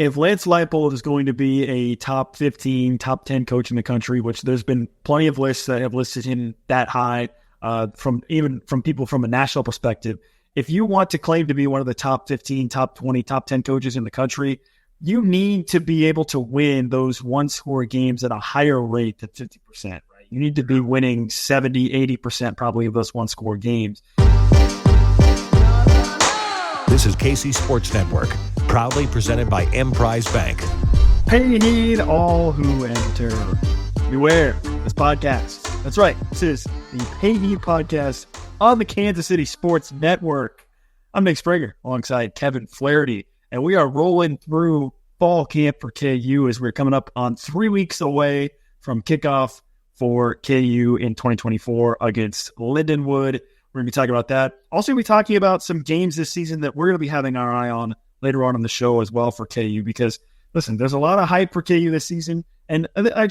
if Lance Leipold is going to be a top 15, top 10 coach in the country, which there's been plenty of lists that have listed him that high, from people from a national perspective, if you want to claim to be one of the top 15, top 20, top 10 coaches in the country, you need to be able to win those one-score games at a higher rate than 50%, right? You need to be winning 70, 80% probably of those one-score games. This is KC Sports Network, proudly presented by Emprise Bank. Pay heed all who enter. Beware this podcast. That's right. This is the Pay Heed podcast on the Kansas City Sports Network. I'm Nick Springer alongside Kevin Flaherty, and we are rolling through fall camp for KU as we're coming up on 3 weeks away from kickoff for KU in 2024 against Lindenwood. We're going to be talking about that. Also, we'll be talking about some games this season that we're going to be having our eye on later on in the show as well for KU because, listen, there's a lot of hype for KU this season. And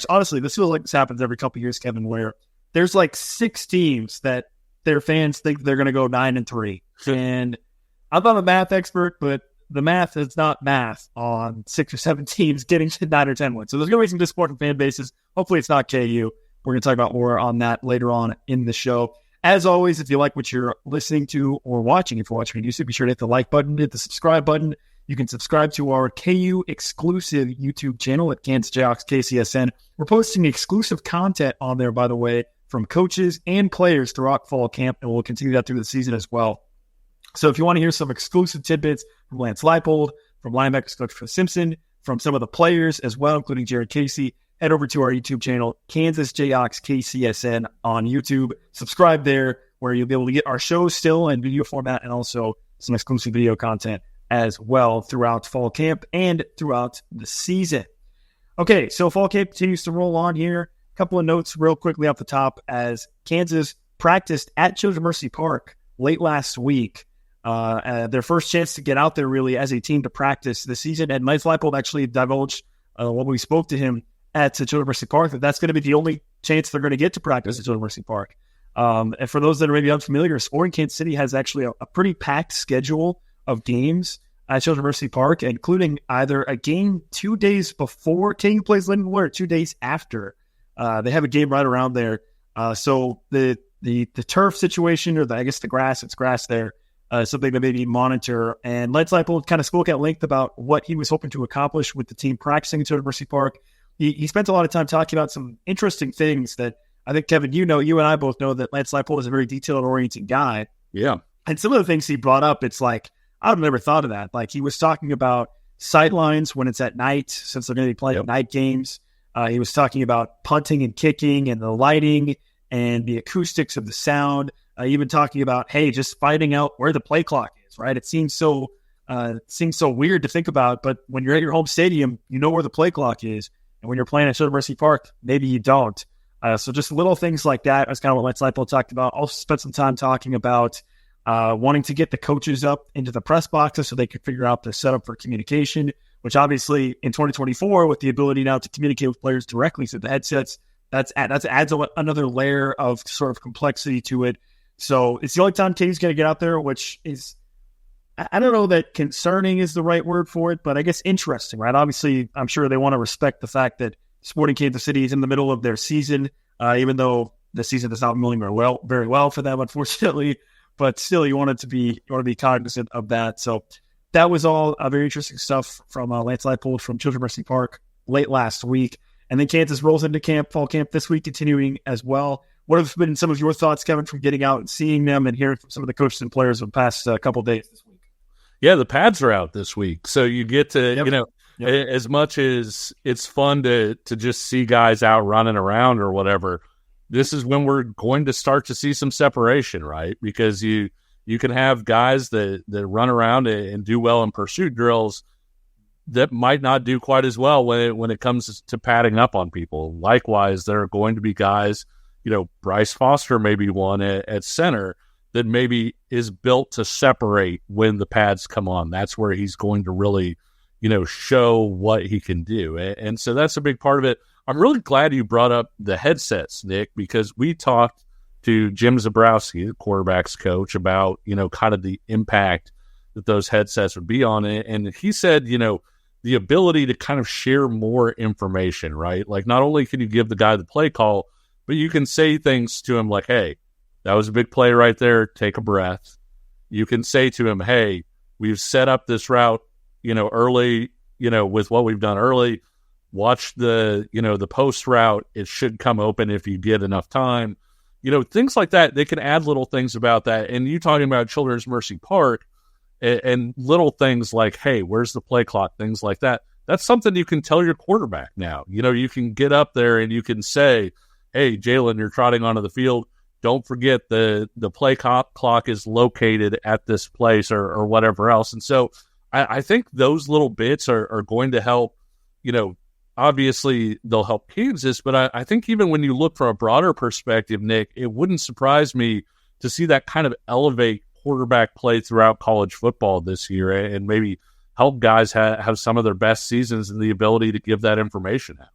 honestly, this feels like this happens every couple of years, Kevin, where there's like 6 teams that their fans think they're going to go 9-3. And I'm not a math expert, but the math is not math on 6 or 7 teams getting to 9 or 10 wins. So there's going to be some disappointing fan bases. Hopefully it's not KU. We're going to talk about more on that later on in the show. As always, if you like what you're listening to or watching, if you're watching on YouTube, be sure to hit the like button, hit the subscribe button. You can subscribe to our KU exclusive YouTube channel at Kansas Jayhawks KCSN. We're posting exclusive content on there, by the way, from coaches and players throughout fall camp, and we'll continue that through the season as well. So if you want to hear some exclusive tidbits from Lance Leipold, from linebackers coach Chris Simpson, from some of the players as well, including Jared Casey, head over to our YouTube channel, Kansas Jayhawks KCSN on YouTube. Subscribe there where you'll be able to get our shows still in video format and also some exclusive video content as well throughout fall camp and throughout the season. Okay, so fall camp continues to roll on here. A couple of notes real quickly off the top as Kansas practiced at Children's Mercy Park late last week. Their first chance to get out there really as a team to practice this season. And Lance Leipold actually divulged when we spoke to him at Children's Mercy Park that that's going to be the only chance they're going to get to practice at Children's Mercy Park. And for those that are maybe unfamiliar, Sporting Kansas City has actually a pretty packed schedule of games at Children's Mercy Park, including either a game 2 days before KU plays Lindenwood or 2 days after. They have a game right around there. So the turf situation, or I guess the grass, it's grass there, something to maybe monitor. And Lance Leipold kind of spoke at length about what he was hoping to accomplish with the team practicing at Children's Mercy Park. He spent a lot of time talking about some interesting things that I think, Kevin, you and I both know that Lance Leipold is a very detailed-oriented guy. Yeah. And some of the things he brought up, it's like, I've never thought of that. Like he was talking about sightlines when it's at night, since they're going to be playing night games. He was talking about punting and kicking and the lighting and the acoustics of the sound. Even talking about, hey, just finding out where the play clock is, right? It seems so weird to think about, but when you're at your home stadium, you know where the play clock is. And when you're playing at Children's Mercy Park, maybe you don't. So just little things like that. That's kind of what Lance Leipold talked about. Also spent some time talking about wanting to get the coaches up into the press boxes so they could figure out the setup for communication, which obviously in 2024, with the ability now to communicate with players directly through the headsets, that adds another layer of sort of complexity to it. So it's the only time KU's going to get out there, which is, I don't know that concerning is the right word for it, but I guess interesting, right? Obviously, I'm sure they want to respect the fact that Sporting Kansas City is in the middle of their season, even though the season is not going very well for them, unfortunately. But still, you want to be cognizant of that. So that was all very interesting stuff from Lance Leipold from Children's Mercy Park late last week. And then Kansas rolls into fall camp this week, continuing as well. What have been some of your thoughts, Kevin, from getting out and seeing them and hearing from some of the coaches and players of the past couple of days this week? Yeah, the pads are out this week. So you get to, as much as it's fun to just see guys out running around or whatever, this is when we're going to start to see some separation, right? Because you can have guys that run around and do well in pursuit drills that might not do quite as well when it comes to padding up on people. Likewise, there are going to be guys, Bryce Foster may be one at center that maybe is built to separate when the pads come on. That's where he's going to really, show what he can do. And so that's a big part of it. I'm really glad you brought up the headsets, Nick, because we talked to Jim Zabrowski, the quarterback's coach, about, kind of the impact that those headsets would be on it. And he said, the ability to kind of share more information, right? Like, not only can you give the guy the play call, but you can say things to him like, hey, that was a big play right there. Take a breath. You can say to him, hey, we've set up this route, early, with what we've done early. Watch the post route. It should come open if you get enough time. Things like that. They can add little things about that. And you talking about Children's Mercy Park and little things like, hey, where's the play clock? Things like that. That's something you can tell your quarterback now. You can get up there and you can say, hey, Jalen, you're trotting onto the field. Don't forget the play clock is located at this place or whatever else. And so I think those little bits are going to help, obviously they'll help Kansas, but I think even when you look from a broader perspective, Nick, it wouldn't surprise me to see that kind of elevate quarterback play throughout college football this year and maybe help guys have some of their best seasons and the ability to give that information out.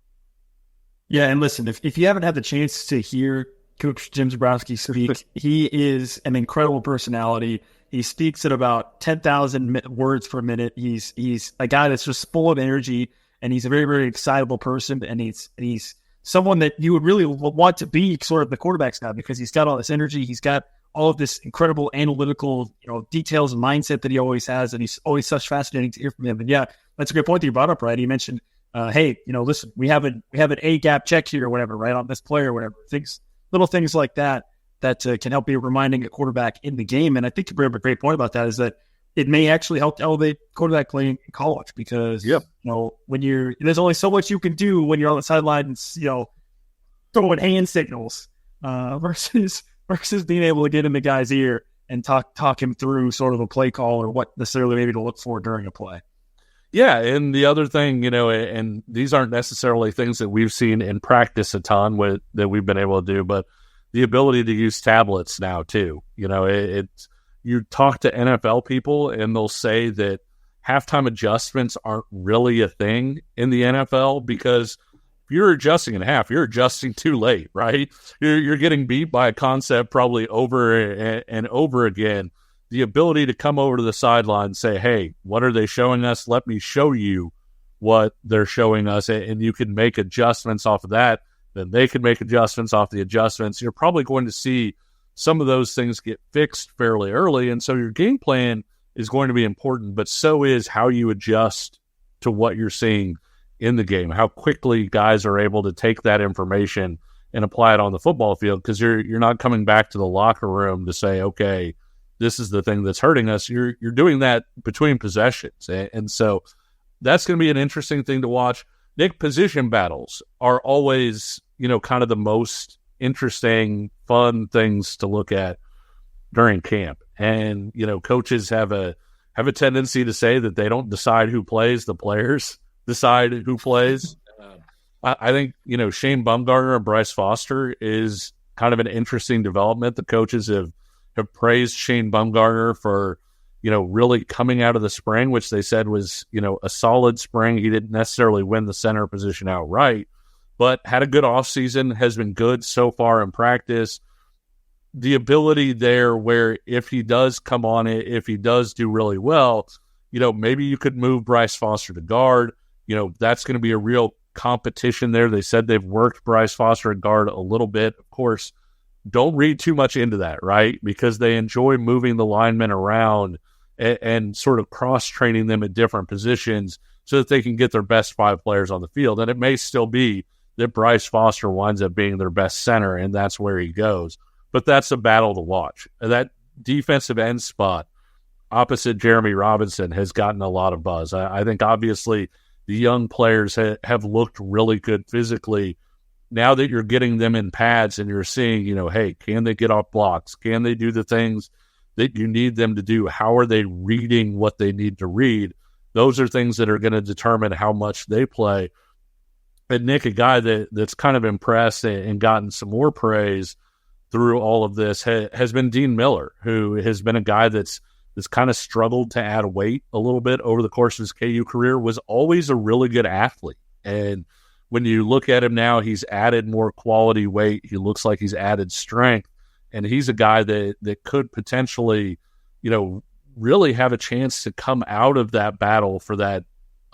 Yeah, and listen, if you haven't had the chance to hear Coach Jim Zabrowski speak, he is an incredible personality. He speaks at about 10,000 words per minute. He's a guy that's just full of energy, and he's a very, very excitable person, and he's someone that you would really want to be sort of the quarterback's guy because he's got all this energy. He's got all of this incredible analytical, details and mindset that he always has, and he's always such fascinating to hear from him. And yeah, that's a great point that you brought up, right? He mentioned, hey, listen, we have an A gap check here or whatever, right, on this play or whatever. Little things like that can help be reminding a quarterback in the game. And I think you bring up a great point about that is that it may actually help elevate quarterback play in college because, when there's only so much you can do when you're on the sideline, throwing hand signals versus being able to get in the guy's ear and talk him through sort of a play call or what necessarily maybe to look for during a play. Yeah, and the other thing, and these aren't necessarily things that we've seen in practice a ton that we've been able to do, but the ability to use tablets now too. You talk to NFL people and they'll say that halftime adjustments aren't really a thing in the NFL because if you're adjusting in half, you're adjusting too late, right? You're getting beat by a concept probably over and over again. The ability to come over to the sideline and say, hey, what are they showing us? Let me show you what they're showing us. And you can make adjustments off of that. Then they can make adjustments off the adjustments. You're probably going to see some of those things get fixed fairly early. And so your game plan is going to be important, but so is how you adjust to what you're seeing in the game, how quickly guys are able to take that information and apply it on the football field because you're not coming back to the locker room to say, okay, this is the thing that's hurting us. You're doing that between possessions. And so that's going to be an interesting thing to watch. Nick, position battles are always, kind of the most interesting, fun things to look at during camp. And, coaches have a tendency to say that they don't decide who plays, the players decide who plays. I think, Shane Bumgarner and Bryce Foster is kind of an interesting development. The coaches have praised Shane Bumgarner for, really coming out of the spring, which they said was, a solid spring. He didn't necessarily win the center position outright, but had a good offseason, has been good so far in practice. The ability there where if he does come on it, if he does do really well, maybe you could move Bryce Foster to guard. That's going to be a real competition there. They said they've worked Bryce Foster at guard a little bit. Of course, don't read too much into that, right? Because they enjoy moving the linemen around and sort of cross-training them at different positions so that they can get their best 5 players on the field. And it may still be that Bryce Foster winds up being their best center, and that's where he goes. But that's a battle to watch. That defensive end spot opposite Jeremy Robinson has gotten a lot of buzz. I think obviously the young players have looked really good physically. Now that you're getting them in pads and you're seeing, hey, can they get off blocks? Can they do the things that you need them to do? How are they reading what they need to read? Those are things that are going to determine how much they play. And Nick, a guy that's kind of impressed and gotten some more praise through all of this has been Dean Miller, who has been a guy that's kind of struggled to add weight a little bit over the course of his KU career, was always a really good athlete. And when you look at him now, he's added more quality weight. He looks like he's added strength. And he's a guy that could potentially, really have a chance to come out of that battle for that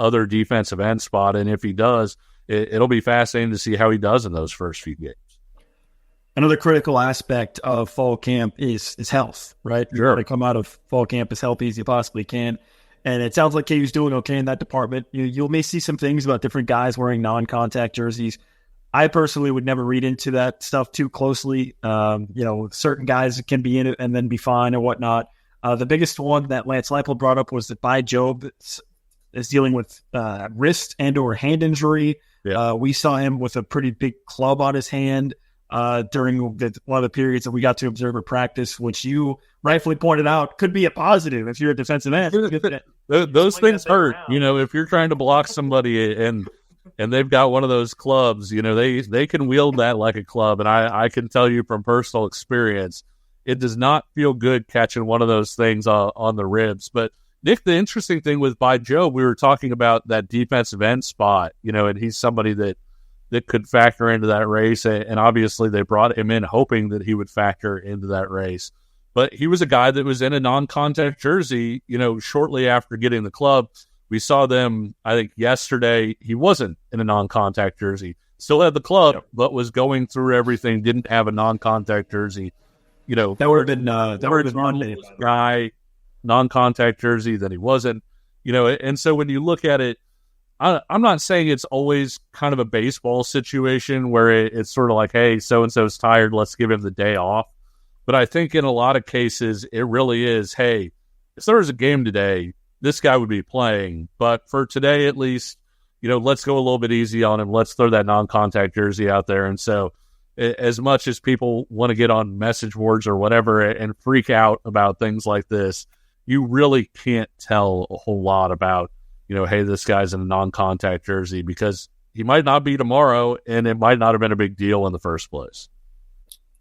other defensive end spot. And if he does, it'll be fascinating to see how he does in those first few games. Another critical aspect of fall camp is health, right? Sure. You want to come out of fall camp as healthy as you possibly can. And it sounds like KU's doing okay in that department. You may see some things about different guys wearing non-contact jerseys. I personally would never read into that stuff too closely. Certain guys can be in it and then be fine or whatnot. The biggest one that Lance Leipold brought up was that Bai Job is dealing with wrist and or hand injury. Yeah. We saw him with a pretty big club on his hand during one of the periods that we got to observe at practice, which you rightfully pointed out could be a positive if you're a defensive end. Those things hurt. If you're trying to block somebody and they've got one of those clubs, they can wield that like a club. And I can tell you from personal experience, it does not feel good catching one of those things on the ribs. But Nick, the interesting thing with Bai Job, we were talking about that defensive end spot, and he's somebody that could factor into that race. And obviously they brought him in hoping that he would factor into that race. But he was a guy that was in a non-contact jersey, shortly after getting the club. We saw them, I think, yesterday. He wasn't in a non-contact jersey. Still had the club, but was going through everything, didn't have a non-contact jersey. That would have been Monday. Guy, non-contact jersey, then he wasn't. And so when you look at it, I'm not saying it's always kind of a baseball situation where it's sort of like, hey, so-and-so's tired, let's give him the day off. But I think in a lot of cases, it really is, hey, if there was a game today, this guy would be playing. But for today, at least, let's go a little bit easy on him. Let's throw that non-contact jersey out there. And so as much as people want to get on message boards or whatever and freak out about things like this, you really can't tell a whole lot about, hey, this guy's in a non-contact jersey, because he might not be tomorrow, and it might not have been a big deal in the first place.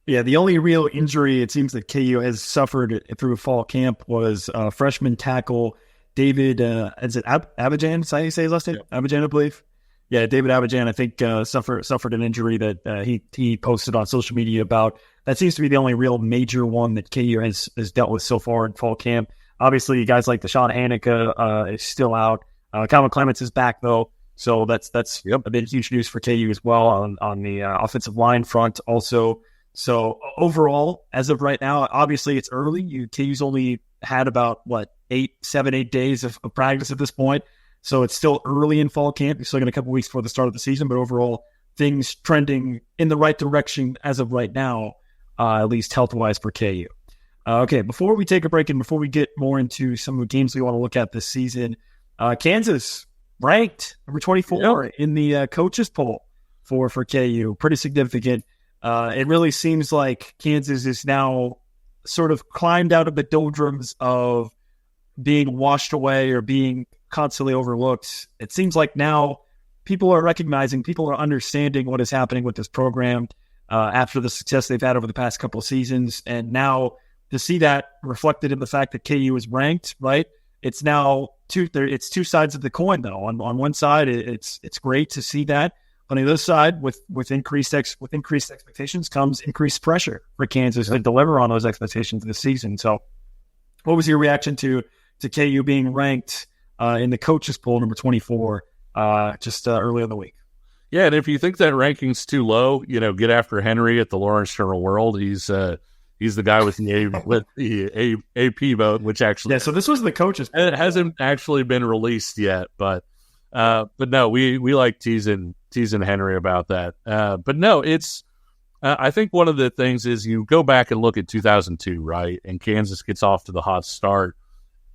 Yeah, the only real injury it seems that KU has suffered through fall camp was freshman tackle David, is it Abajan? Is that how you say his last name? Yeah. Abajan, I believe. Yeah, David Abajan, I think, suffered an injury that he posted on social media about. That seems to be the only real major one that KU has dealt with so far in fall camp. Obviously, guys like Deshaun Hanika is still out. Calvin Clements is back, though. So that's been huge news for KU as well on the offensive line front also. So overall, as of right now, obviously it's early. KU's only had about, 8 days of practice at this point. So it's still early in fall camp. We're still got a couple weeks before the start of the season, but overall, things trending in the right direction as of right now, at least health-wise for KU. Okay, before we take a break and before we get more into some of the games we want to look at this season, Kansas ranked number 24 in the coaches poll for KU. Pretty significant. It really seems like Kansas is now sort of climbed out of the doldrums of being washed away or being constantly overlooked. It seems like now people are recognizing, people are understanding what is happening with this program after the success they've had over the past couple of seasons. And now to see that reflected in the fact that KU is ranked, right? It's now it's two sides of the coin, though. On one side, it's great to see that. On the other side, with increased expectations comes increased pressure for Kansas to deliver on those expectations this season. So what was your reaction to KU being ranked in the coaches poll number 24 just earlier in the week? Yeah, and if you think that ranking's too low, get after Henry at the Lawrence Journal World. He's the guy with the AP vote, which actually so this was the coaches poll. It hasn't actually been released yet, but no, we like teasing Henry about that. But no, it's I think one of the things is you go back and look at 2002, right? And Kansas gets off to the hot start,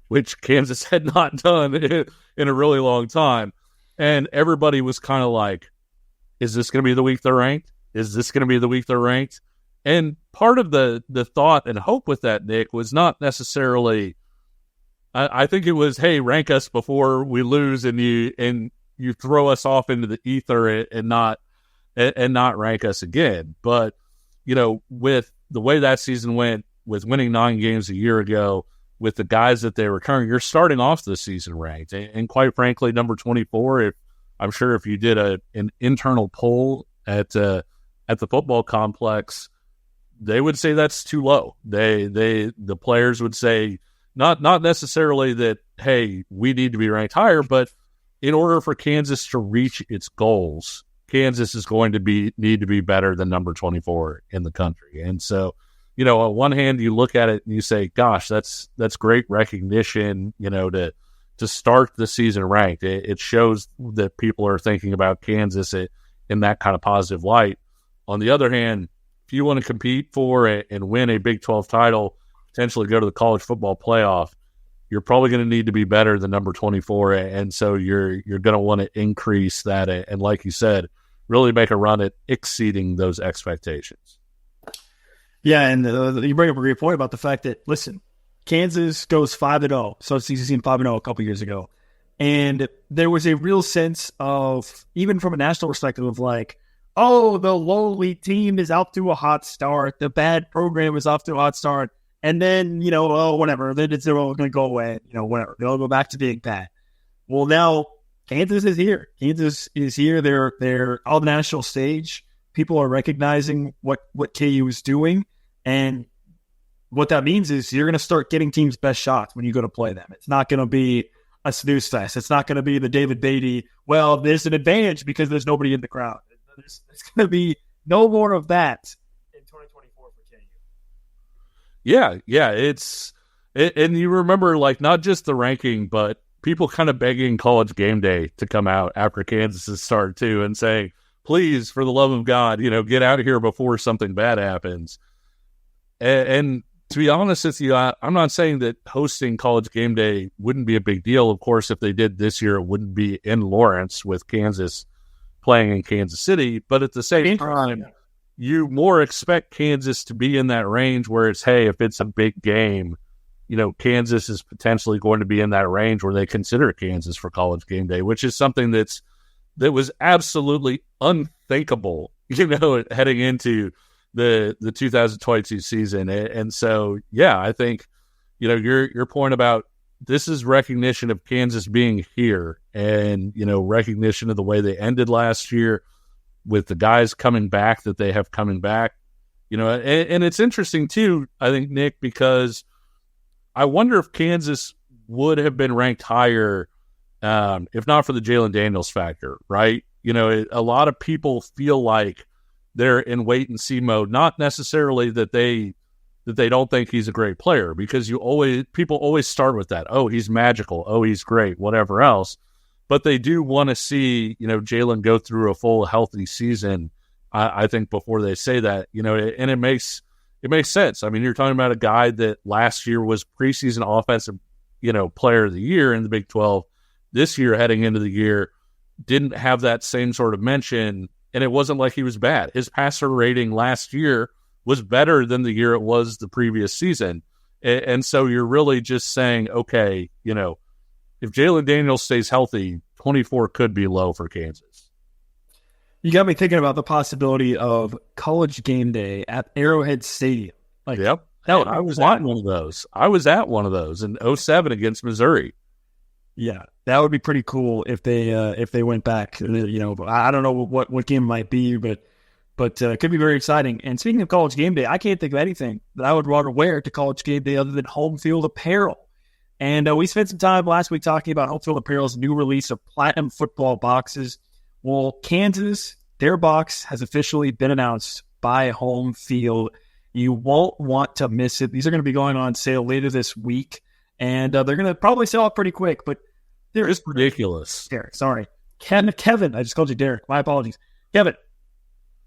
which Kansas had not done in a really long time. And everybody was kind of like, is this going to be the week they're ranked? Is this going to be the week they're ranked? And part of the thought and hope with that, Nick, was not necessarily, I think it was, hey, rank us before we lose and you throw us off into the ether and not rank us again. But, with the way that season went, with winning 9 games a year ago, with the guys that they were carrying, you're starting off the season ranked. And quite frankly, number 24, I'm sure if you did an internal poll at the football complex, they would say that's too low. The players would say not necessarily that, hey, we need to be ranked higher, but in order for Kansas to reach its goals, Kansas is going to need to be better than number 24 in the country. And so, on one hand, you look at it and you say, gosh, that's great recognition, to start the season ranked. It shows that people are thinking about Kansas in that kind of positive light. On the other hand, if you want to compete for and win a Big 12 title, potentially go to the college football playoff, you're probably going to need to be better than number 24. And so you're going to want to increase that. And like you said, really make a run at exceeding those expectations. Yeah, and you bring up a great point about the fact that, listen, Kansas goes 5-0, so season 5-0 a couple years ago. And there was a real sense of, even from a national perspective, of like, oh, the lowly team is off to a hot start. The bad program is off to a hot start. And then, whatever. Then it's all going to go away. Whatever. They'll go back to being bad. Well, now Kansas is here. Kansas is here. They're on the national stage. People are recognizing what KU is doing. And what that means is you're going to start getting teams' best shots when you go to play them. It's not going to be a snooze fest. It's not going to be the David Beatty, well, there's an advantage because there's nobody in the crowd. There's going to be no more of that in 2024 for KU. Yeah, and you remember, like, not just the ranking, but people kind of begging College Game Day to come out after Kansas' start too, and saying, please, for the love of God, get out of here before something bad happens. And to be honest with you, I'm not saying that hosting College Game Day wouldn't be a big deal. Of course, if they did this year, it wouldn't be in Lawrence with Kansas playing in Kansas City. But at the same time, you more expect Kansas to be in that range where it's, hey, if it's a big game, Kansas is potentially going to be in that range where they consider Kansas for College Game Day, which is something that was absolutely unthinkable, heading into the 2022 season. And so, yeah, I think, your point about this is recognition of Kansas being here and, recognition of the way they ended last year with the guys coming back that they have coming back, and it's interesting too, I think, Nick, because I wonder if Kansas would have been ranked higher if not for the Jalen Daniels factor, right? A lot of people feel like they're in wait and see mode, not necessarily that they don't think he's a great player, because people always start with that. Oh, he's magical. Oh, he's great, whatever else. But they do want to see, Jalen go through a full healthy season, I think, before they say that, and it makes sense. I mean, you're talking about a guy that last year was preseason offensive, player of the year in the Big 12. This year, heading into the year, didn't have that same sort of mention. And it wasn't like he was bad. His passer rating last year was better than the year it was the previous season. And so you're really just saying, okay, if Jalen Daniels stays healthy, 24 could be low for Kansas. You got me thinking about the possibility of College Game Day at Arrowhead Stadium. Yep. I was at one of those. I was at one of those in 2007 against Missouri. Yeah, that would be pretty cool if they went back. I don't know what game it might be, but it could be very exciting. And speaking of College Game Day, I can't think of anything that I would rather wear to College Game Day other than home field apparel. And we spent some time last week talking about home field apparel's new release of Platinum football boxes. Well, Kansas, their box has officially been announced by Home Field. You won't want to miss it. These are going to be going on sale later this week. And they're going to probably sell out pretty quick, but it's ridiculous. Derek, sorry. Kevin, I just called you Derek. My apologies. Kevin,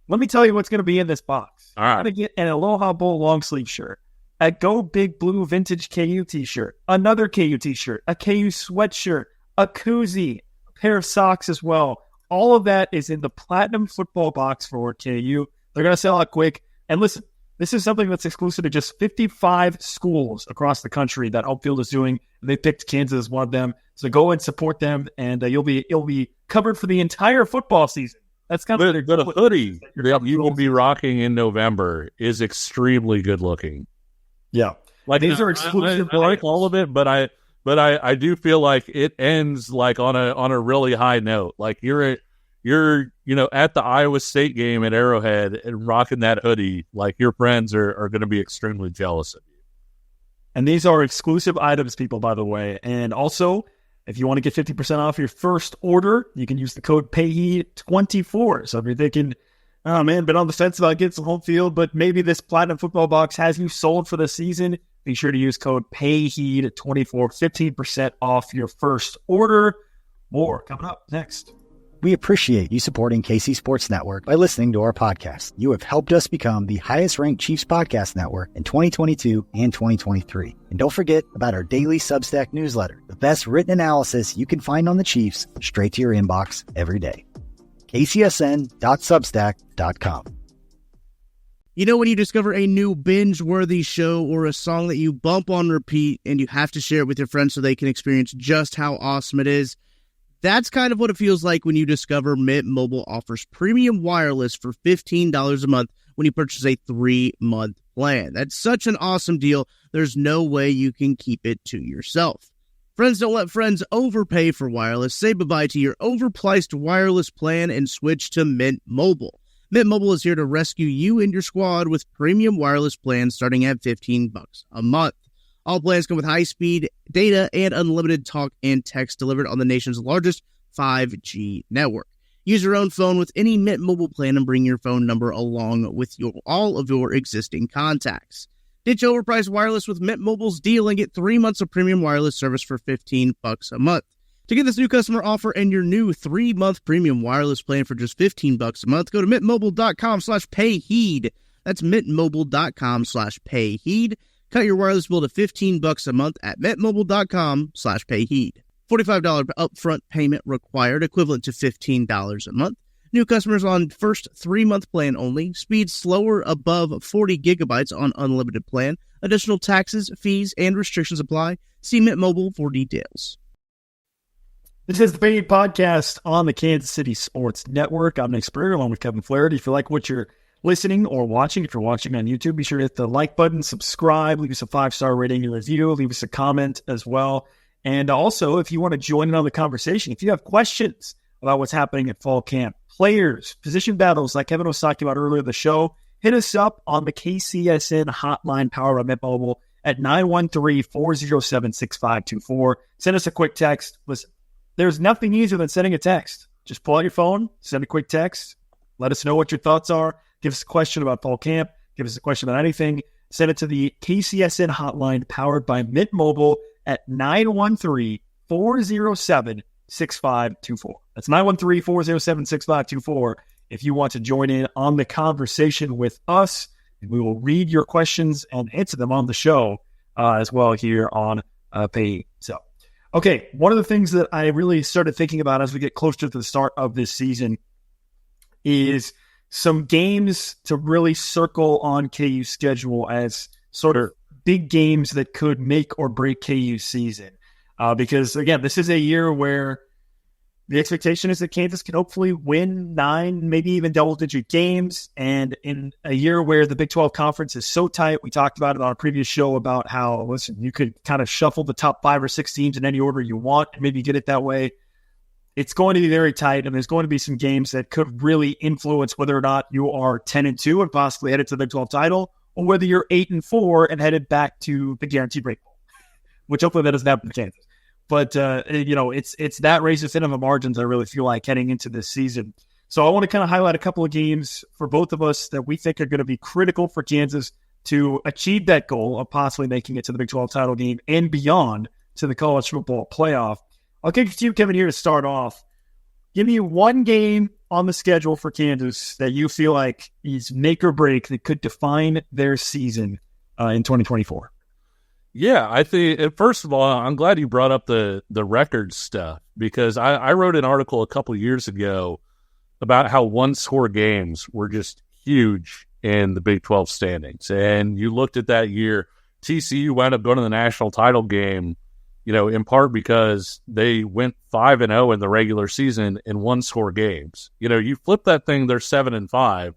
let me tell you what's going to be in this box. All right. I'm going to get an Aloha Bowl long sleeve shirt, a Go Big Blue vintage KU t-shirt, another KU t-shirt, a KU sweatshirt, a koozie, a pair of socks as well. All of that is in the Platinum football box for KU. They're going to sell out quick. And listen, this is something that's exclusive to just 55 schools across the country that Home Field is doing. They picked Kansas as one of them. So go and support them, and you'll be covered for the entire football season. That's kind of a hoodie that you will be rocking in November is extremely good looking. Yeah, like these are exclusive. I like all of it, but I do feel like it ends like on a really high note. Like you're at the Iowa State game at Arrowhead and rocking that hoodie, like your friends are going to be extremely jealous of you. And these are exclusive items, people, by the way. And also, If you want to get 50% off your first order, you can use the code PAYHEAT24. So if you're thinking, oh man, been on the fence about getting some home field, but maybe this Platinum Football Box has you sold for the season, be sure to use code PAYHEAT24, 15% off your first order. More coming up next. We appreciate you supporting KC Sports Network by listening to our podcast. You have helped us become the highest-ranked Chiefs podcast network in 2022 and 2023. And don't forget about our daily Substack newsletter, the best written analysis you can find on the Chiefs straight to your inbox every day. kcsn.substack.com. You know when you discover a new binge-worthy show or a song that you bump on repeat and you have to share it with your friends so they can experience just how awesome it is? That's kind of what it feels like when you discover Mint Mobile offers premium wireless for $15 a month when you purchase a 3-month plan. That's such an awesome deal, there's no way you can keep it to yourself. Friends don't let friends overpay for wireless. Say bye-bye to your overpriced wireless plan and switch to Mint Mobile. Mint Mobile is here to rescue you and your squad with premium wireless plans starting at $15 a month. All plans come with high-speed data and unlimited talk and text delivered on the nation's largest 5G network. Use your own phone with any Mint Mobile plan and bring your phone number along with all of your existing contacts. Ditch overpriced wireless with Mint Mobile's deal and get 3 months of premium wireless service for $15 a month. To get this new customer offer and your new 3-month premium wireless plan for just $15 a month, go to mintmobile.com/payheed. That's mintmobile.com/payheed. Cut your wireless bill to $15 a month at mintmobile.com/payheed. $45 upfront payment required, equivalent to $15 a month. New customers on first 3-month plan only. Speed slower above 40 gigabytes on unlimited plan. Additional taxes, fees, and restrictions apply. See Mint Mobile for details. This is the Paid Podcast on the Kansas City Sports Network. I'm Nick Springer along with Kevin Flaherty. If you like what you're listening or watching, if you're watching on YouTube, be sure to hit the like button, subscribe, leave us a 5-star rating and review, leave us a comment as well. And also, if you want to join in on the conversation, if you have questions about what's happening at fall camp, players, position battles like Kevin was talking about earlier in the show, hit us up on the KCSN hotline powered by Mint Mobile at 913-407-6524. Send us a quick text. Listen, there's nothing easier than sending a text. Just pull out your phone, send a quick text, let us know what your thoughts are. Give us a question about fall camp. Give us a question about anything. Send it to the KCSN hotline powered by Mint Mobile at 913-407-6524. That's 913-407-6524 if you want to join in on the conversation with us. And we will read your questions and answer them on the show as well here on Pay. So, okay, one of the things that I really started thinking about as we get closer to the start of this season is some games to really circle on KU's schedule as sort of big games that could make or break KU's season. Because, again, this is a year where the expectation is that Kansas can hopefully win 9, maybe even double-digit games. And in a year where the Big 12 Conference is so tight, we talked about it on a previous show about how, listen, you could kind of shuffle the top 5 or 6 teams in any order you want and maybe get it that way. It's going to be very tight, and there's going to be some games that could really influence whether or not you are 10-2 and possibly headed to the Big 12 title, or whether you're 8-4 and headed back to the Guaranteed Rate Bowl, which hopefully that doesn't happen to Kansas. But it's that razor thin of a margins I really feel like heading into this season. So I want to kind of highlight a couple of games for both of us that we think are going to be critical for Kansas to achieve that goal of possibly making it to the Big 12 title game and beyond to the college football playoff. I'll kick it to you, Kevin, here to start off. Give me one game on the schedule for Kansas that you feel like is make or break that could define their season in 2024. Yeah, I think, first of all, I'm glad you brought up the record stuff because I wrote an article a couple years ago about how one-score games were just huge in the Big 12 standings. And you looked at that year, TCU wound up going to the national title game, in part because they went 5-0 in the regular season in one-score games. You flip that thing, they're 7-5,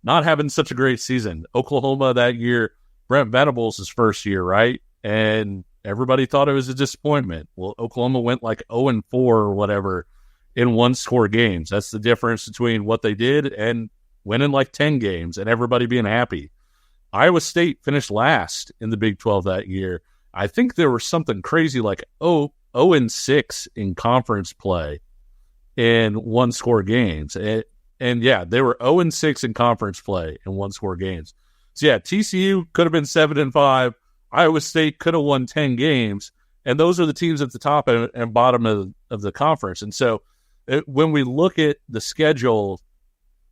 not having such a great season. Oklahoma that year, Brent Venables' first year, right? And everybody thought it was a disappointment. Well, Oklahoma went like 0-4 or whatever in one-score games. That's the difference between what they did and winning like 10 games and everybody being happy. Iowa State finished last in the Big 12 that year. I think there was something crazy like 0-6 in conference play in one-score games. And yeah, they were 0-6 in conference play in one-score games. So yeah, TCU could have been 7-5. Iowa State could have won 10 games. And those are the teams at the top and bottom of the conference. And so when we look at the schedule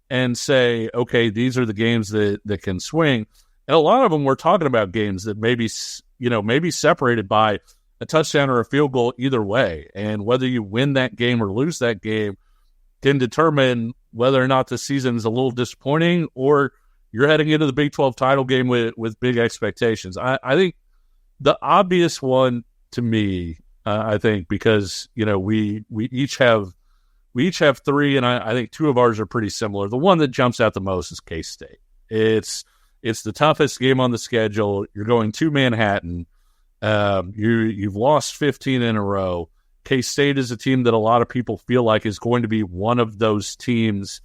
and say, okay, these are the games that can swing, and a lot of them we're talking about games that maybe separated by a touchdown or a field goal either way. And whether you win that game or lose that game can determine whether or not the season is a little disappointing or you're heading into the Big 12 title game with big expectations. I think the obvious one to me, I think, because we each have three, and I think two of ours are pretty similar. The one that jumps out the most is K-State. It's the toughest game on the schedule. You're going to Manhattan. You've lost 15 in a row. K-State is a team that a lot of people feel like is going to be one of those teams,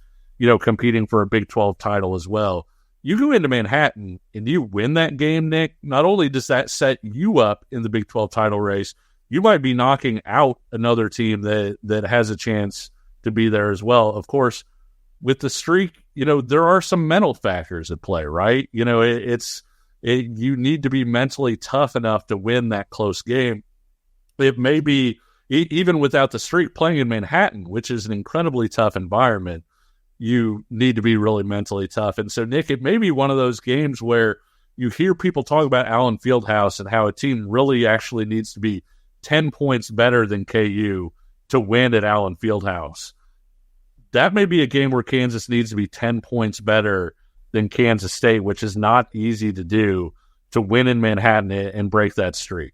competing for a Big 12 title as well. You go into Manhattan and you win that game, Nick, not only does that set you up in the Big 12 title race, you might be knocking out another team that has a chance to be there as well. Of course, with the streak, there are some mental factors at play, right? You need to be mentally tough enough to win that close game. It may be, even without the streak, playing in Manhattan, which is an incredibly tough environment, you need to be really mentally tough. And so, Nick, it may be one of those games where you hear people talk about Allen Fieldhouse and how a team really actually needs to be 10 points better than KU to win at Allen Fieldhouse. That may be a game where Kansas needs to be 10 points better than Kansas State, which is not easy to do, to win in Manhattan and break that streak.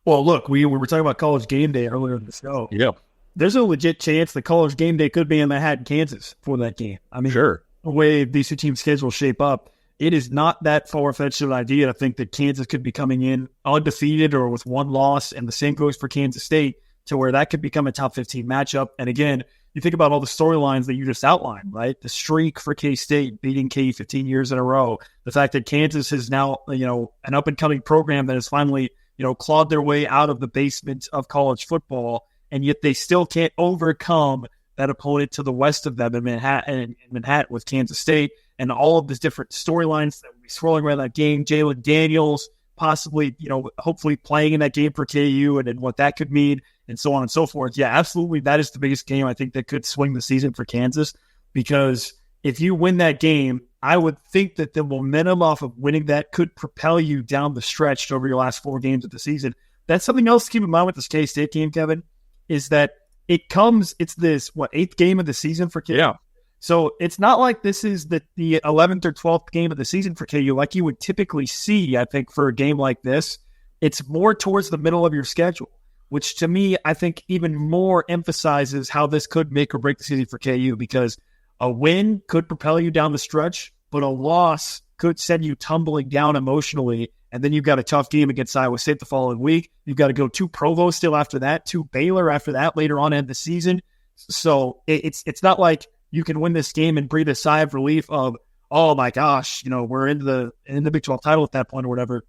Well, look, we were talking about College Game Day earlier in the show. Yeah. There's a legit chance that College Game Day could be in Manhattan, Kansas for that game. I mean, sure. The way these two teams' schedules shape up, it is not that far-fetched of an idea to think that Kansas could be coming in undefeated or with one loss, and the same goes for Kansas State, to where that could become a top 15 matchup. And again, you think about all the storylines that you just outlined, right? The streak for K-State beating KU 15 years in a row. The fact that Kansas is now, an up-and-coming program that has finally, clawed their way out of the basement of college football, and yet they still can't overcome that opponent to the west of them in Manhattan with Kansas State, and all of these different storylines that will be swirling around that game. Jalen Daniels possibly, hopefully playing in that game for KU and what that could mean, and so on and so forth. Yeah, absolutely. That is the biggest game I think that could swing the season for Kansas, because if you win that game, I would think that the momentum off of winning that could propel you down the stretch over your last 4 games of the season. That's something else to keep in mind with this K-State game, Kevin, is that it's this, 8th game of the season for KU? Yeah. So it's not like this is the 11th or 12th game of the season for KU like you would typically see, I think, for a game like this. It's more towards the middle of your schedule, which to me, I think even more emphasizes how this could make or break the season for KU, because a win could propel you down the stretch, but a loss could send you tumbling down emotionally. And then you've got a tough game against Iowa State the following week. You've got to go to Provo still after that, to Baylor after that later on in the season. So it's not like you can win this game and breathe a sigh of relief of, oh my gosh, we're in the Big 12 title at that point or whatever.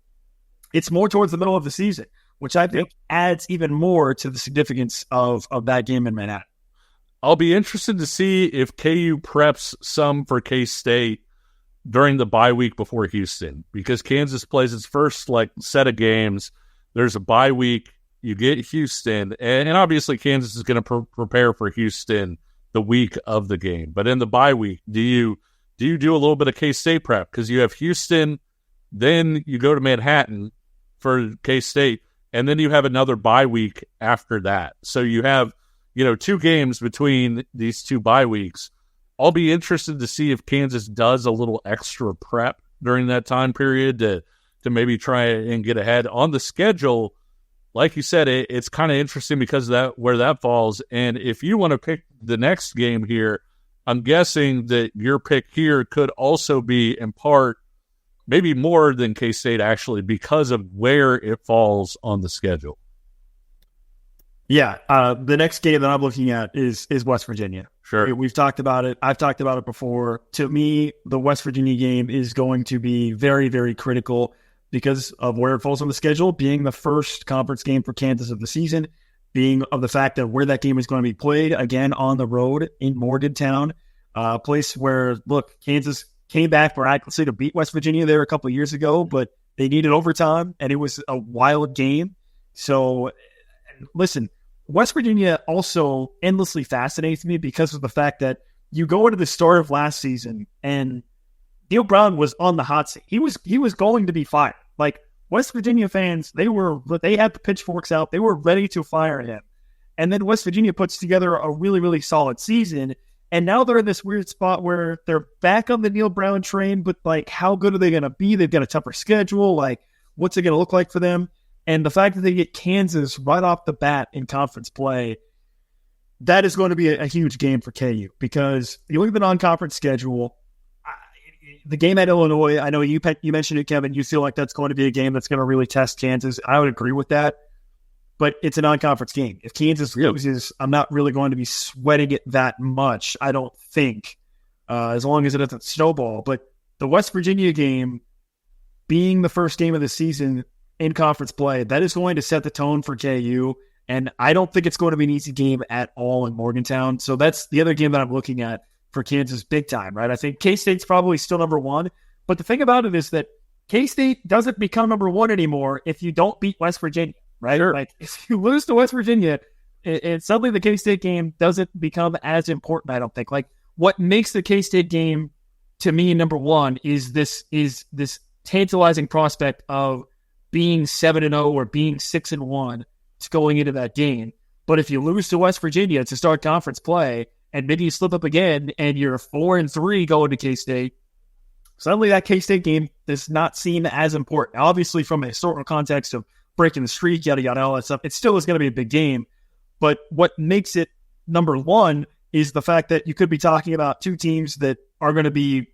It's more towards the middle of the season, which I think adds even more to the significance of that game in Manhattan. I'll be interested to see if KU preps some for K-State during the bye week before Houston, because Kansas plays its first set of games. There's a bye week. You get Houston, and obviously Kansas is going to prepare for Houston the week of the game. But in the bye week, do you do a little bit of K-State prep? Because you have Houston, then you go to Manhattan for K-State, and then you have another bye week after that. So you have 2 games between these 2 bye weeks. I'll be interested to see if Kansas does a little extra prep during that time period to maybe try and get ahead on the schedule. Like you said, it's kind of interesting because of that, where that falls. And if you want to pick the next game here, I'm guessing that your pick here could also be in part, maybe more than K-State actually, because of where it falls on the schedule. Yeah, the next game that I'm looking at is West Virginia. Sure. We've talked about it. I've talked about it before. To me, the West Virginia game is going to be very, very critical. because of where it falls on the schedule, being the first conference game for Kansas of the season, being of the fact that where that game is going to be played, again, on the road in Morgantown, a place where, look, Kansas came back miraculously to beat West Virginia there a couple of years ago, but they needed overtime, and it was a wild game. So, listen, West Virginia also endlessly fascinates me because of the fact that you go into the start of last season, and Neil Brown was on the hot seat. He was going to be fired. Like, West Virginia fans, they had the pitchforks out. They were ready to fire him. And then West Virginia puts together a really, really solid season. And now they're in this weird spot where they're back on the Neil Brown train, but, like, how good are they going to be? They've got a tougher schedule. Like, what's it going to look like for them? And the fact that they get Kansas right off the bat in conference play, that is going to be a huge game for KU, because you look at the non-conference schedule, the game at Illinois, I know you mentioned it, Kevin, you feel like that's going to be a game that's going to really test Kansas. I would agree with that. But it's a non-conference game. If Kansas loses, I'm not really going to be sweating it that much, I don't think, as long as it doesn't snowball. But the West Virginia game, being the first game of the season in conference play, that is going to set the tone for KU. And I don't think it's going to be an easy game at all in Morgantown. So that's the other game that I'm looking at for Kansas big time, right? I think K-State's probably still number one. But the thing about it is that K-State doesn't become number one anymore if you don't beat West Virginia. Right? Sure. Like, if you lose to West Virginia, and suddenly the K-State game doesn't become as important, I don't think. Like, what makes the K-State game, to me, number one, is this tantalizing prospect of being 7-0 or being 6-1 going into that game. But if you lose to West Virginia to start conference play, and maybe you slip up again, and you're 4-3 going to K-State, suddenly that K-State game does not seem as important. Obviously, from a historical context of breaking the streak, yada, yada, all that stuff, it still is going to be a big game. But what makes it number one is the fact that you could be talking about two teams that are going to be,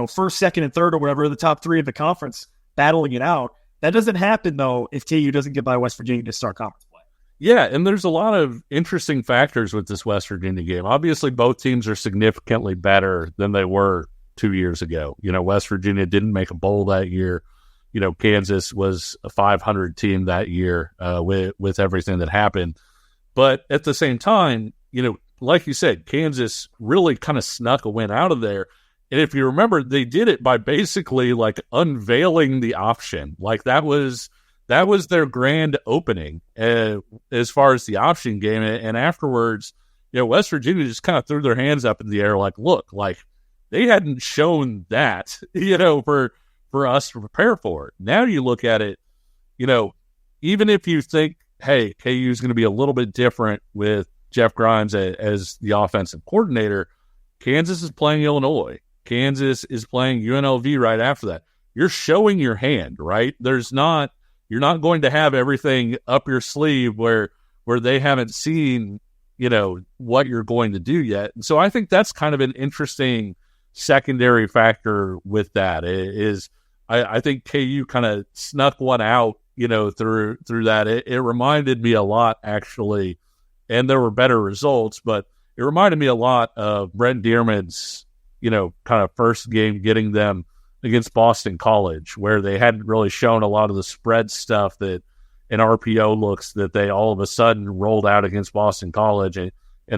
first, second, and third or whatever, the top three of the conference battling it out. That doesn't happen, though, if KU doesn't get by West Virginia to start conference play. Yeah, and there's a lot of interesting factors with this West Virginia game. Obviously, both teams are significantly better than they were 2 years ago. West Virginia didn't make a bowl that year. Kansas was a 500 team that year with everything that happened. But at the same time, like you said, Kansas really kind of snuck a win out of there. And if you remember, they did it by basically like unveiling the option. Like that was their grand opening as far as the option game. And afterwards, West Virginia just kind of threw their hands up in the air like, look, like they hadn't shown that, for us to prepare for it. Now you look at it, even if you think, hey, KU is going to be a little bit different with Jeff Grimes as the offensive coordinator, Kansas is playing Illinois. Kansas is playing UNLV right after that. You're showing your hand, right? You're not going to have everything up your sleeve where they haven't seen, what you're going to do yet. And so I think that's kind of an interesting secondary factor with that is I think KU kind of snuck one out, through that. It reminded me a lot, actually, and there were better results, but it reminded me a lot of Brent Dearman's, kind of first game getting them against Boston College, where they hadn't really shown a lot of the spread stuff that in RPO looks that they all of a sudden rolled out against Boston College, and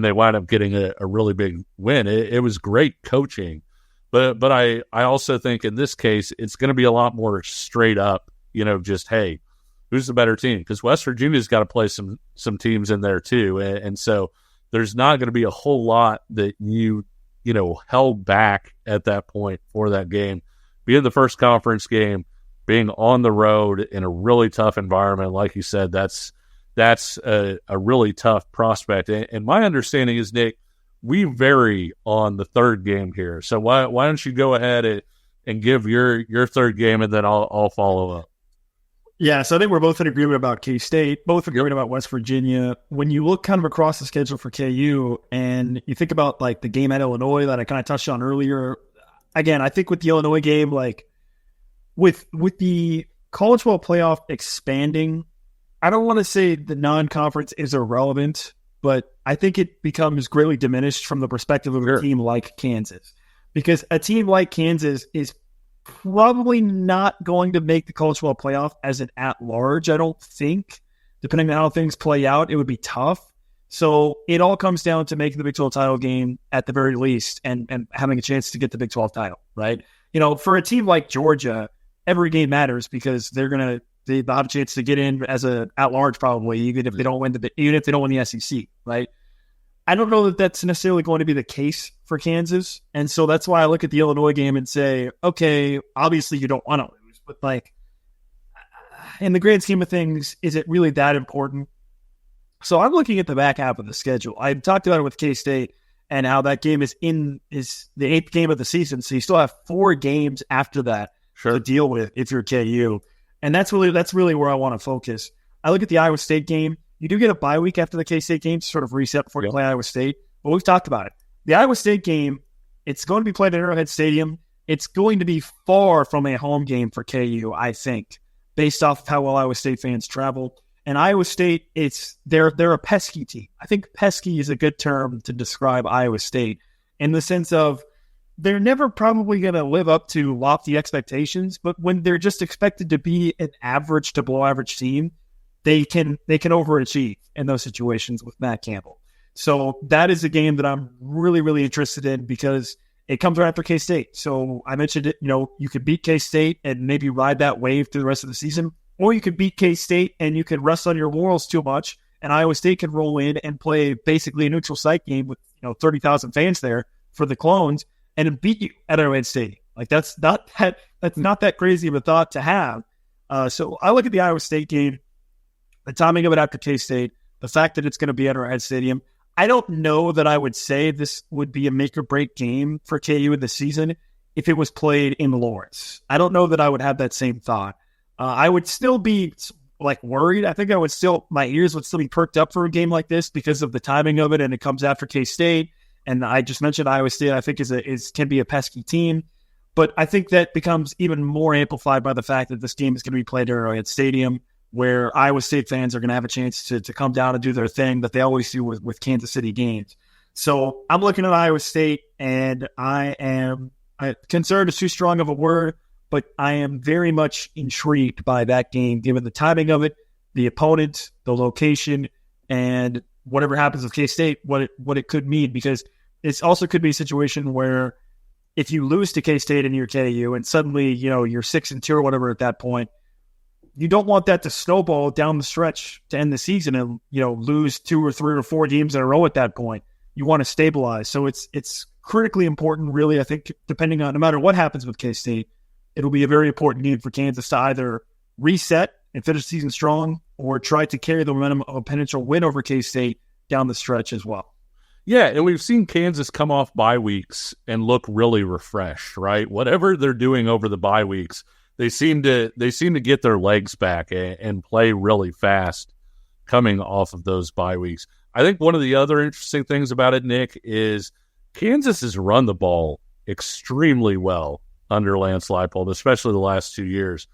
they wound up getting a really big win. It was great coaching. But I also think in this case, it's going to be a lot more straight up, just, hey, who's the better team? Because West Virginia's got to play some teams in there too. And so there's not going to be a whole lot that you held back at that point for that game. Being the first conference game, being on the road in a really tough environment, like you said, that's a really tough prospect. And my understanding is, Nick, we vary on the third game here. So why don't you go ahead and give your third game, and then I'll follow up. Yeah, so I think we're both in agreement about K-State, both agreement about West Virginia. When you look kind of across the schedule for KU and you think about like the game at Illinois that I kind of touched on earlier, again, I think with the Illinois game, like with the college football playoff expanding, I don't want to say the non-conference is irrelevant, but I think it becomes greatly diminished from the perspective of a team like Kansas. Because a team like Kansas is probably not going to make the college football playoff as an at-large, I don't think. Depending on how things play out, it would be tough. So it all comes down to making the Big 12 title game at the very least and having a chance to get the Big 12 title, right? For a team like Georgia, every game matters because they'll have a chance to get in as a at-large probably, even if they don't win the SEC, right? I don't know that that's necessarily going to be the case for Kansas. And so that's why I look at the Illinois game and say, okay, obviously you don't want to lose, but like in the grand scheme of things, is it really that important? So I'm looking at the back half of the schedule. I talked about it with K-State and how that game is the 8th game of the season. So you still have 4 games after that to deal with if you're KU. And that's really where I want to focus. I look at the Iowa State game. You do get a bye week after the K-State game to sort of reset before you play Iowa State. But we've talked about it. The Iowa State game, it's going to be played at Arrowhead Stadium. It's going to be far from a home game for KU, I think, based off of how well Iowa State fans travel. And Iowa State, they're a pesky team. I think pesky is a good term to describe Iowa State in the sense of they're never probably going to live up to lofty expectations, but when they're just expected to be an average to below average team, they can overachieve in those situations with Matt Campbell. So that is a game that I'm really, really interested in because it comes right after K-State. So I mentioned it, you could beat K-State and maybe ride that wave through the rest of the season, or you could beat K-State and you could rest on your laurels too much, and Iowa State can roll in and play basically a neutral site game with 30,000 fans there for the Clones and beat you at Arrowhead Stadium. Like that's not that crazy of a thought to have. So I look at the Iowa State game, the timing of it after K-State, the fact that it's going to be at Arrowhead Stadium. I don't know that I would say this would be a make or break game for KU in the season if it was played in Lawrence. I don't know that I would have that same thought. I would still be worried. I think my ears would still be perked up for a game like this because of the timing of it, and it comes after K-State. And I just mentioned Iowa State, I think can be a pesky team. But I think that becomes even more amplified by the fact that this game is going to be played at Arrowhead Stadium, where Iowa State fans are going to have a chance to come down and do their thing that they always do with Kansas City games. So I'm looking at Iowa State, and concerned is too strong of a word, but I am very much intrigued by that game, given the timing of it, the opponent, the location, and whatever happens with K-State, what it could mean, because it also could be a situation where if you lose to K-State and you're KU and suddenly, you're 6-2 or whatever at that point, you don't want that to snowball down the stretch to end the season and, lose 2 or 3 or 4 games in a row at that point. You want to stabilize. So it's critically important, really. I think depending on, no matter what happens with K-State, it'll be a very important game for Kansas to either reset and finish the season strong or try to carry the momentum of a potential win over K-State down the stretch as well. Yeah, and we've seen Kansas come off bye weeks and look really refreshed, right? Whatever they're doing over the bye weeks, they seem to get their legs back and play really fast coming off of those bye weeks. I think one of the other interesting things about it, Nick, is Kansas has run the ball extremely well under Lance Leipold, especially the last 2 years.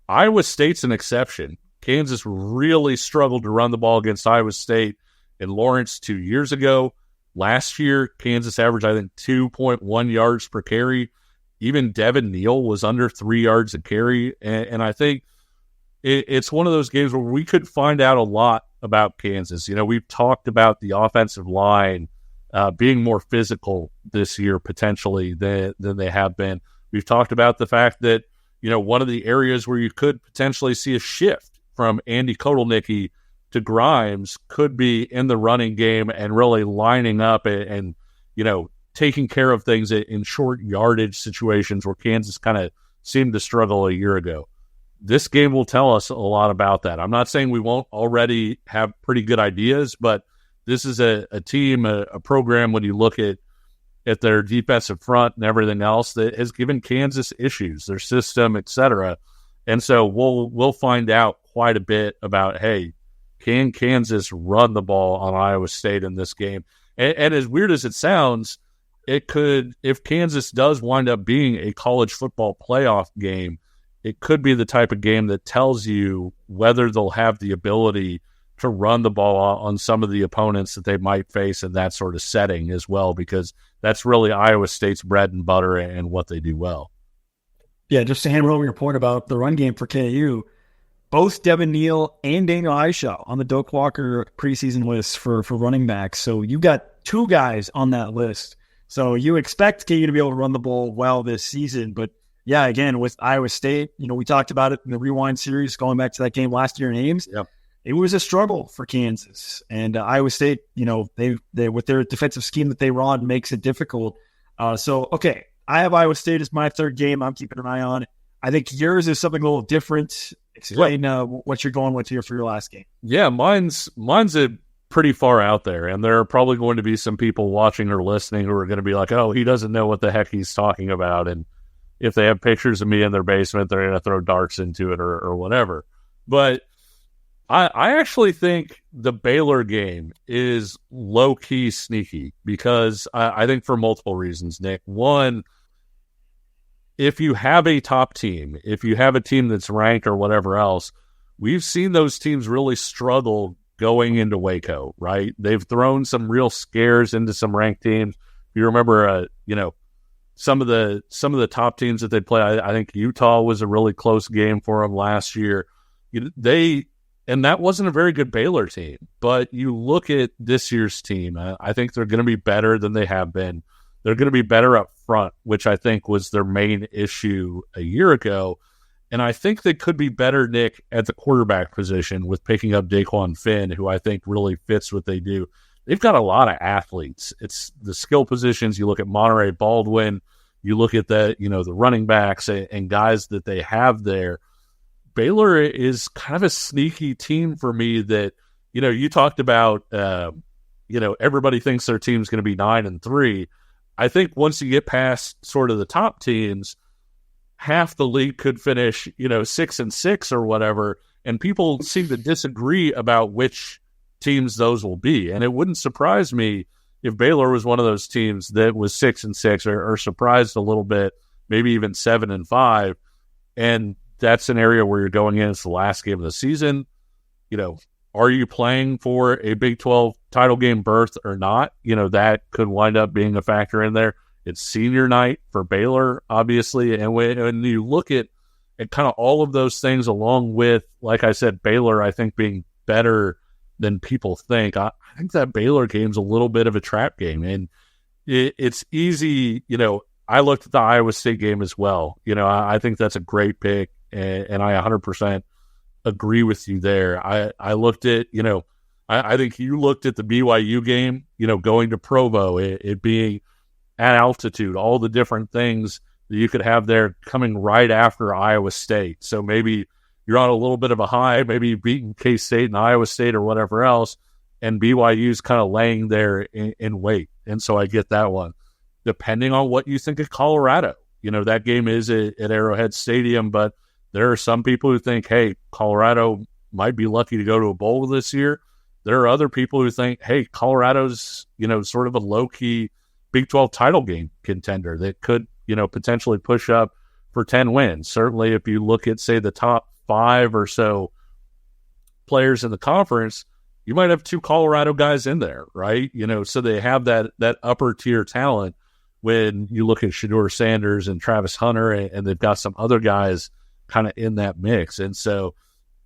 Iowa State's an exception. Kansas really struggled to run the ball against Iowa State in Lawrence 2 years ago. Last year, Kansas averaged, I think, 2.1 yards per carry. Even Devin Neal was under 3 yards a carry. And I think it's one of those games where we could find out a lot about Kansas. We've talked about the offensive line being more physical this year, potentially, than they have been. We've talked about the fact that, one of the areas where you could potentially see a shift from Andy Kotelnicki to Grimes could be in the running game and really lining up and taking care of things in short yardage situations where Kansas kind of seemed to struggle a year ago. This game will tell us a lot about that. I'm not saying we won't already have pretty good ideas, but this is a team, a program, when you look at their defensive front and everything else, that has given Kansas issues, their system, etc. And so we'll find out quite a bit about, hey, can Kansas run the ball on Iowa State in this game? And as weird as it sounds, it could, if Kansas does wind up being a college football playoff game, it could be the type of game that tells you whether they'll have the ability to run the ball on some of the opponents that they might face in that sort of setting as well, because that's really Iowa State's bread and butter and what they do well. Yeah, just to hammer home your point about the run game for KU, both Devin Neal and Daniel Aisha on the Doak Walker preseason list for running backs. So you got two guys on that list. So you expect KU to be able to run the ball well this season. But yeah, again, with Iowa State, we talked about it in the Rewind series, going back to that game last year in Ames. Yep. It was a struggle for Kansas. And Iowa State, they with their defensive scheme that they run makes it difficult. Okay, I have Iowa State as my third game. I'm keeping an eye on it. I think yours is something a little different. Explain what you're going with here for your last game. Yeah, mine's a pretty far out there, and there are probably going to be some people watching or listening who are going to be like, oh, he doesn't know what the heck he's talking about, and if they have pictures of me in their basement, they're going to throw darts into it or whatever. But I actually think the Baylor game is low-key sneaky because I think for multiple reasons, Nick. One, if you have a top team, if you have a team that's ranked or whatever else, we've seen those teams really struggle going into Waco, right? They've thrown some real scares into some ranked teams. If you remember, some of the top teams that they play, I think Utah was a really close game for them last year. And that wasn't a very good Baylor team. But you look at this year's team, I think they're going to be better than they have been. They're going to be better up front, which I think was their main issue a year ago. And I think they could be better, Nick, at the quarterback position with picking up Daquan Finn, who I think really fits what they do. They've got a lot of athletes. It's the skill positions. You look at Monterey Baldwin, you look at the running backs and guys that they have there. Baylor is kind of a sneaky team for me that, you talked about, everybody thinks their team's going to be 9-3. I think once you get past sort of the top teams, half the league could finish, 6-6 or whatever, and people seem to disagree about which teams those will be. And it wouldn't surprise me if Baylor was one of those teams that was 6-6 or surprised a little bit, maybe even 7-5. And that's an area where you're going in. It's the last game of the season. Are you playing for a Big 12 title game berth or not? That could wind up being a factor in there. It's senior night for Baylor, obviously. And when you look at kind of all of those things along with, like I said, Baylor, I think being better than people think, I think that Baylor game's a little bit of a trap game. And it's easy, I looked at the Iowa State game as well. I think that's a great pick, and I 100% agree with you there. I looked at, I think you looked at the BYU game, going to Provo, it being at altitude, all the different things that you could have there coming right after Iowa State. So maybe you're on a little bit of a high, maybe you've beaten K-State and Iowa State or whatever else, and BYU's kind of laying there in wait. And so I get that one. Depending on what you think of Colorado, that game is at Arrowhead Stadium, but there are some people who think, hey, Colorado might be lucky to go to a bowl this year. There are other people who think, hey, Colorado's, sort of a low-key Big 12 title game contender that could, potentially push up for 10 wins. Certainly if you look at, say, the top 5 or so players in the conference, you might have 2 Colorado guys in there, right? So they have that upper-tier talent when you look at Shedeur Sanders and Travis Hunter, and they've got some other guys kind of in that mix. And so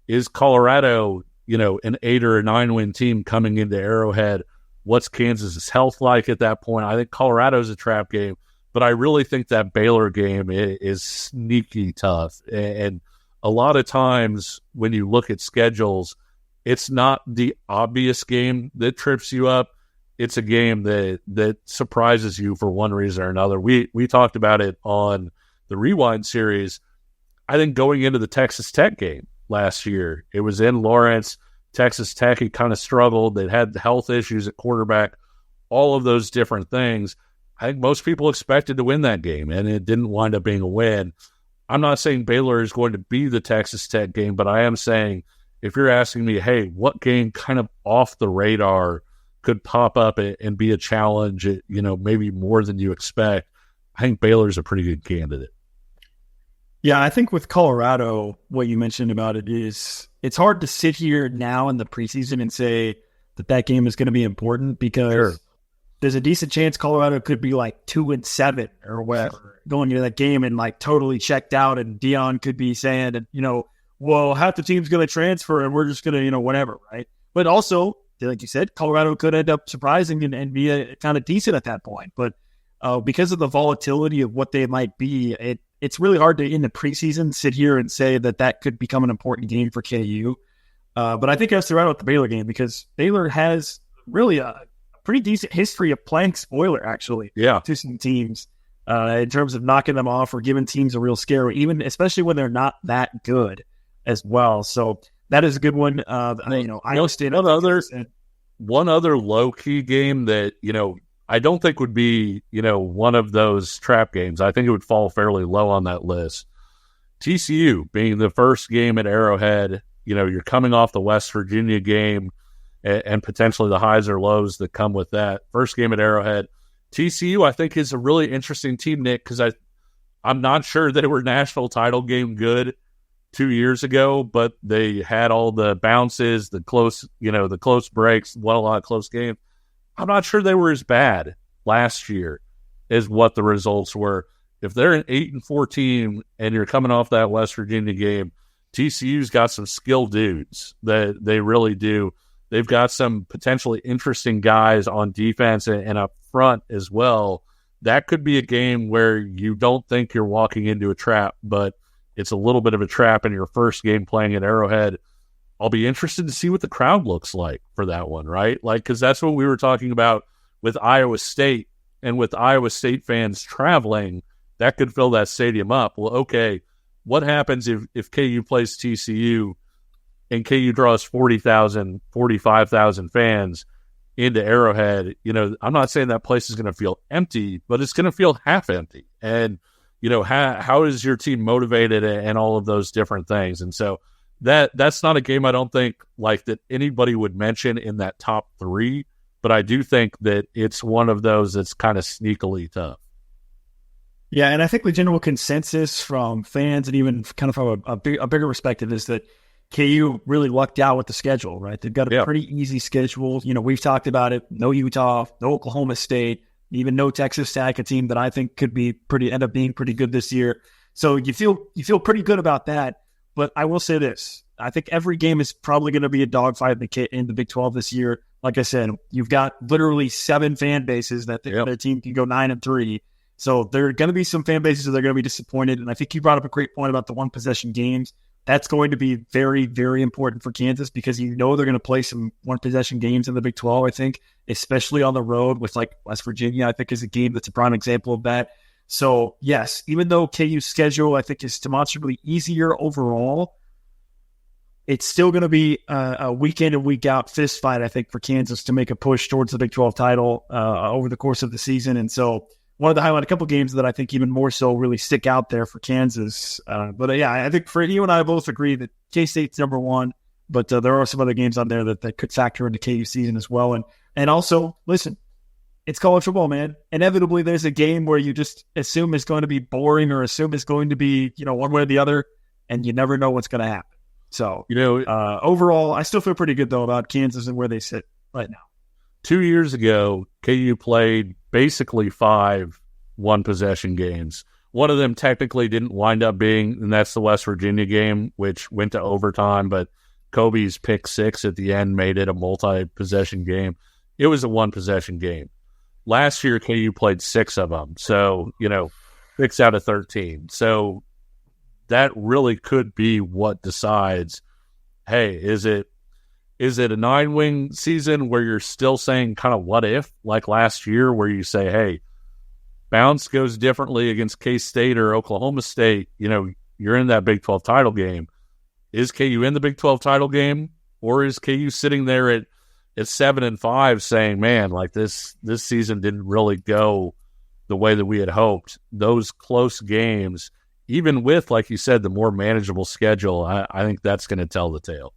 is Colorado, an 8 or a 9 win team coming into Arrowhead? What's Kansas's health like at that point? I think Colorado's a trap game, but I really think that Baylor game is sneaky tough. And a lot of times when you look at schedules, it's not the obvious game that trips you up. It's a game that surprises you for one reason or another. We talked about it on the Rewind series. I think going into the Texas Tech game last year, it was in Lawrence. Texas Tech had kind of struggled. They'd had health issues at quarterback, all of those different things. I think most people expected to win that game, and it didn't wind up being a win. I'm not saying Baylor is going to be the Texas Tech game, but I am saying if you're asking me, hey, what game kind of off the radar could pop up and be a challenge, maybe more than you expect, I think Baylor's a pretty good candidate. Yeah, I think with Colorado, what you mentioned about it is it's hard to sit here now in the preseason and say that game is going to be important because there's a decent chance Colorado could be like 2-7 or whatever going into that game and like totally checked out. And Dion could be saying, well, half the team's going to transfer and we're just going to, whatever, right? But also, like you said, Colorado could end up surprising and be kind of decent at that point. But because of the volatility of what they might be, it's really hard to, in the preseason, sit here and say that could become an important game for KU. But I think I have to write out the Baylor game because Baylor has really a pretty decent history of playing spoiler, actually, to some teams in terms of knocking them off or giving teams a real scare, even especially when they're not that good as well. So that is a good one. Iowa State. One other low-key game that, I don't think would be, one of those trap games. I think it would fall fairly low on that list. TCU being the first game at Arrowhead, you're coming off the West Virginia game and potentially the highs or lows that come with that. First game at Arrowhead. TCU, I think, is a really interesting team, Nick, because I'm not sure they were national title game good 2 years ago, but they had all the bounces, the close breaks, won a lot of close games. I'm not sure they were as bad last year as what the results were. If they're an 8-4 team and you're coming off that West Virginia game, TCU's got some skilled dudes that they really do. They've got some potentially interesting guys on defense and up front as well. That could be a game where you don't think you're walking into a trap, but it's a little bit of a trap in your first game playing at Arrowhead. I'll be interested to see what the crowd looks like for that one, right? Because that's what we were talking about with Iowa State, and with Iowa State fans traveling, that could fill that stadium up. Well, okay, what happens if KU plays TCU and KU draws 40,000, 45,000 fans into Arrowhead? I'm not saying that place is going to feel empty, but it's going to feel half empty. And, how is your team motivated and all of those different things? And so that's not a game I don't think like that anybody would mention in that top three, but I do think that it's one of those that's kind of sneakily tough. Yeah, and I think the general consensus from fans and even kind of from a bigger perspective is that KU really lucked out with the schedule, right? They've got a pretty easy schedule. We've talked about it. No Utah, no Oklahoma State, even no Texas Tech, a team that I think could be end up being pretty good this year. So you feel pretty good about that. But I will say this. I think every game is probably going to be a dogfight in the Big 12 this year. Like I said, you've got literally 7 fan bases that their team can go 9-3. So there are going to be some fan bases that are going to be disappointed. And I think you brought up a great point about the one-possession games. That's going to be very, very important for Kansas because they're going to play some one-possession games in the Big 12, I think, especially on the road with like West Virginia, I think is a game that's a prime example of that. So, yes, even though KU's schedule, I think, is demonstrably easier overall, it's still going to be a week in and week out fist fight, I think, for Kansas to make a push towards the Big 12 title over the course of the season. And so wanted to highlight a couple games that I think even more so really stick out there for Kansas. But I think for you and I both agree that K-State's number one, but there are some other games on there that could factor into KU season as well. And also, listen, it's college football, man. Inevitably, there's a game where you just assume it's going to be boring or assume it's going to be, one way or the other, and you never know what's going to happen. So, overall, I still feel pretty good, though, about Kansas and where they sit right now. 2 years ago, KU played basically 5 one-possession games. One of them technically didn't wind up being, and that's the West Virginia game, which went to overtime, but Kobe's pick 6 at the end made it a multi-possession game. It was a one-possession game. Last year, KU played 6 of them, so, 6 out of 13. So that really could be what decides, hey, is it a 9-win season where you're still saying kind of what if, like last year, where you say, hey, bounce goes differently against K-State or Oklahoma State, you're in that Big 12 title game. Is KU in the Big 12 title game, or is KU sitting there at 7-5 saying, man, like this season didn't really go the way that we had hoped? Those close games, even with, like you said, the more manageable schedule, I think that's going to tell the tale.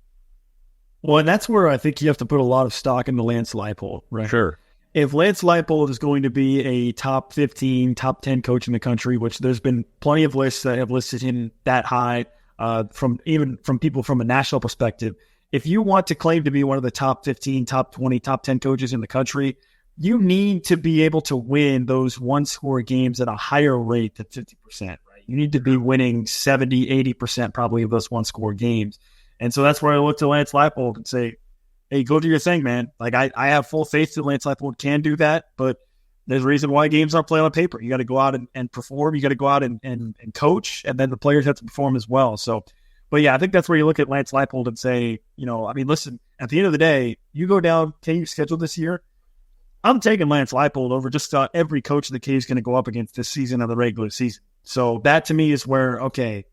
Well, and that's where I think you have to put a lot of stock into Lance Leipold, right? Sure. If Lance Leipold is going to be a top 15, top 10 coach in the country, which there's been plenty of lists that have listed him that high, from people from a national perspective, if you want to claim to be one of the top 15, top 20, top 10 coaches in the country, you need to be able to win those one-score games at a higher rate than 50%, right? You need to be winning 70, 80% probably of those one-score games. And so that's where I look to Lance Leipold and say, hey, go do your thing, man. Like, I have full faith that Lance Leipold can do that, but there's a reason why games aren't played on paper. You got to go out and perform. You got to go out and coach, and then the players have to perform as well. So, but yeah, I think that's where you look at Lance Leipold and say, listen, at the end of the day, you go down KU's schedule this year, I'm taking Lance Leipold over just every coach the KU's going to go up against this season of the regular season. So that to me is where, okay,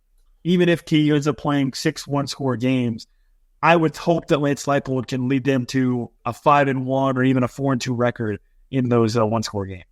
even if KU ends up playing 6 one-score games, I would hope that Lance Leipold can lead them to a 5-1 or even a 4-2 record in those one-score games.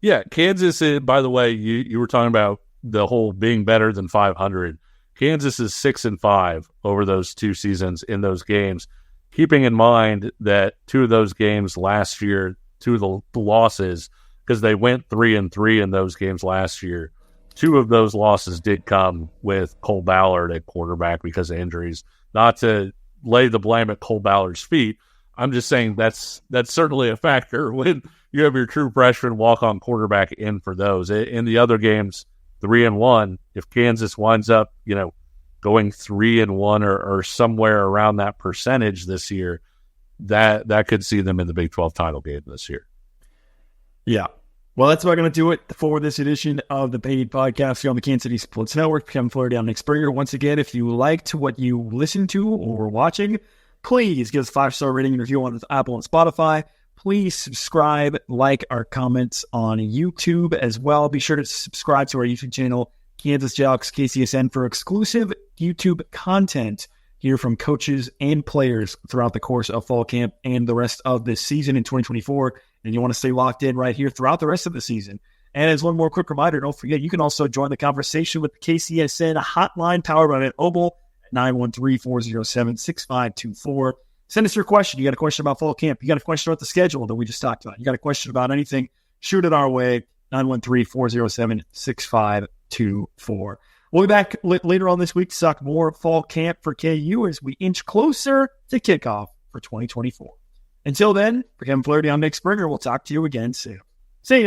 Yeah, Kansas, by the way, you were talking about the whole being better than 500. Kansas is 6-5 over those 2 seasons in those games, keeping in mind that 2 of those games last year, 2 of the losses, because they went 3-3 in those games last year, 2 of those losses did come with Cole Ballard at quarterback because of injuries. Not to lay the blame at Cole Ballard's feet, I'm just saying that's certainly a factor when you have your true freshman walk-on quarterback in for those. In the other games, 3-1, if Kansas winds up, going 3-1 or somewhere around that percentage this year, that could see them in the Big 12 title game this year. Yeah. Well, that's about going to do it for this edition of the Paid Podcast here on the Kansas City Sports Network. Kevin Flaherty, I'm Nick Springer. Once again, if you liked what you listened to or were watching, please give us a 5-star rating and review on Apple and Spotify. Please subscribe, like our comments on YouTube as well. Be sure to subscribe to our YouTube channel, Kansas Jayhawks KCSN, for exclusive YouTube content here from coaches and players throughout the course of fall camp and the rest of this season in 2024. And you want to stay locked in right here throughout the rest of the season. And as one more quick reminder, don't forget, you can also join the conversation with the KCSN hotline powered by Mobile at 913-407-6524. Send us your question. You got a question about fall camp. You got a question about the schedule that we just talked about. You got a question about anything, shoot it our way, 913-407-6524. We'll be back later on this week to talk more fall camp for KU as we inch closer to kickoff for 2024. Until then, for Kevin Flaherty, I'm Nick Springer. We'll talk to you again soon.